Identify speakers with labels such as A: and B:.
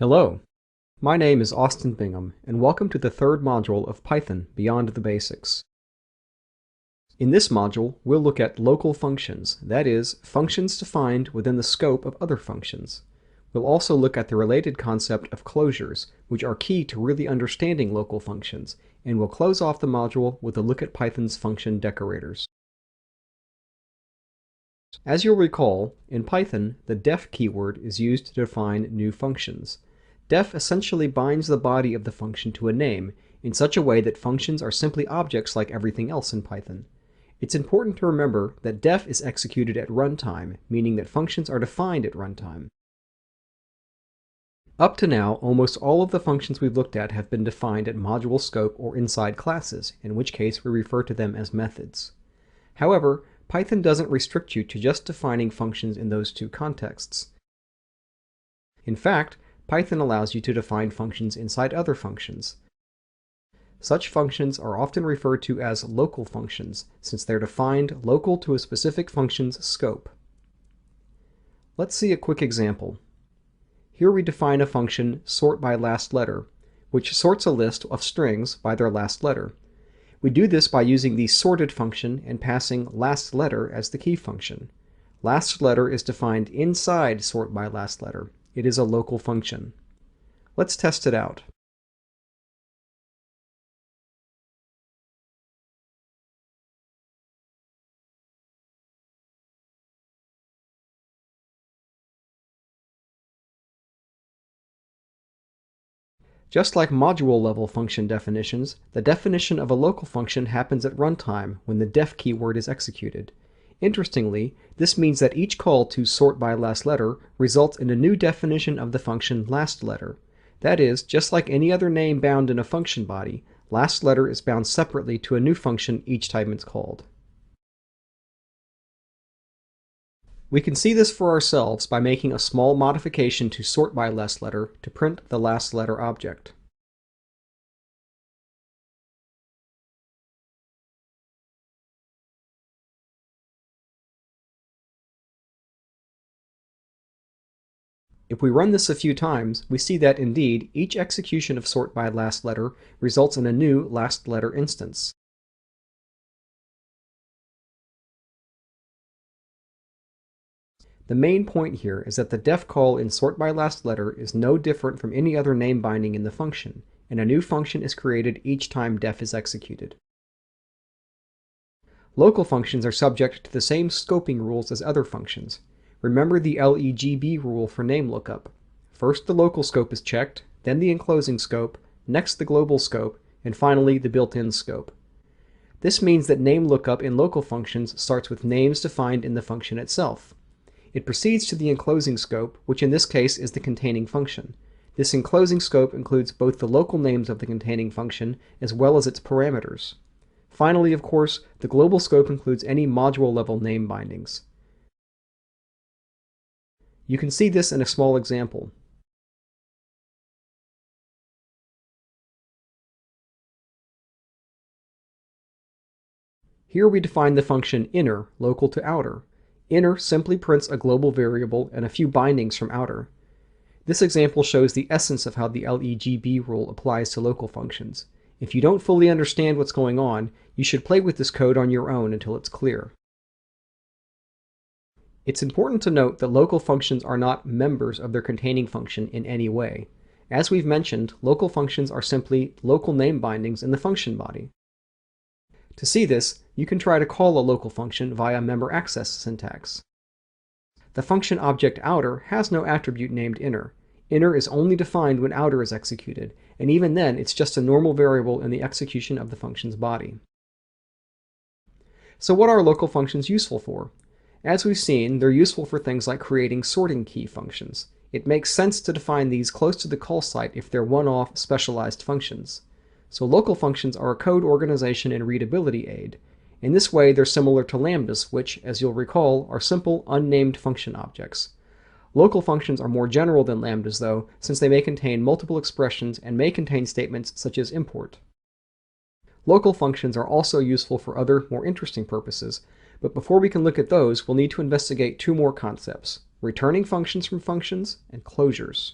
A: Hello, my name is Austin Bingham, and welcome to the third module of Python Beyond the Basics. In this module, we'll look at local functions, that is, functions defined within the scope of other functions. We'll also look at the related concept of closures, which are key to really understanding local functions, and we'll close off the module with a look at Python's function decorators. As you'll recall, in Python, the def keyword is used to define new functions. Def essentially binds the body of the function to a name in such a way that functions are simply objects like everything else in Python. It's important to remember that def is executed at runtime, meaning that functions are defined at runtime. Up to now, almost all of the functions we've looked at have been defined at module scope or inside classes, in which case we refer to them as methods. However, Python doesn't restrict you to just defining functions in those two contexts. In fact, Python allows you to define functions inside other functions. Such functions are often referred to as local functions, since they're defined local to a specific function's scope. Let's see a quick example. Here we define a function sort by last letter, which sorts a list of strings by their last letter. We do this by using the sorted function and passing last letter as the key function. Last letter is defined inside sort by last letter. It is a local function. Let's test it out. Just like module-level function definitions, the definition of a local function happens at runtime when the def keyword is executed. Interestingly, this means that each call to sort by last letter results in a new definition of the function last letter. That is, just like any other name bound in a function body, last letter is bound separately to a new function each time it's called. We can see this for ourselves by making a small modification to sort by last letter to print the last letter object. If we run this a few times, we see that indeed each execution of sort by last letter results in a new last letter instance. The main point here is that the def call in sort by last letter is no different from any other name binding in the function, and a new function is created each time def is executed. Local functions are subject to the same scoping rules as other functions. Remember the LEGB rule for name lookup. First the local scope is checked, then the enclosing scope, next the global scope, and finally the built-in scope. This means that name lookup in local functions starts with names defined in the function itself. It proceeds to the enclosing scope, which in this case is the containing function. This enclosing scope includes both the local names of the containing function as well as its parameters. Finally, of course, the global scope includes any module-level name bindings. You can see this in a small example. Here we define the function inner local to outer. Inner simply prints a global variable and a few bindings from outer. This example shows the essence of how the LEGB rule applies to local functions. If you don't fully understand what's going on, you should play with this code on your own until it's clear. It's important to note that local functions are not members of their containing function in any way. As we've mentioned, local functions are simply local name bindings in the function body. To see this, you can try to call a local function via member access syntax. The function object outer has no attribute named inner. Inner is only defined when outer is executed, and even then it's just a normal variable in the execution of the function's body. So what are local functions useful for? As we've seen, they're useful for things like creating sorting key functions. It makes sense to define these close to the call site if they're one-off specialized functions. So local functions are a code organization and readability aid. In this way, they're similar to lambdas, which, as you'll recall, are simple, unnamed function objects. Local functions are more general than lambdas, though, since they may contain multiple expressions and may contain statements such as import. Local functions are also useful for other, more interesting purposes, but before we can look at those, we'll need to investigate two more concepts: returning functions from functions and closures.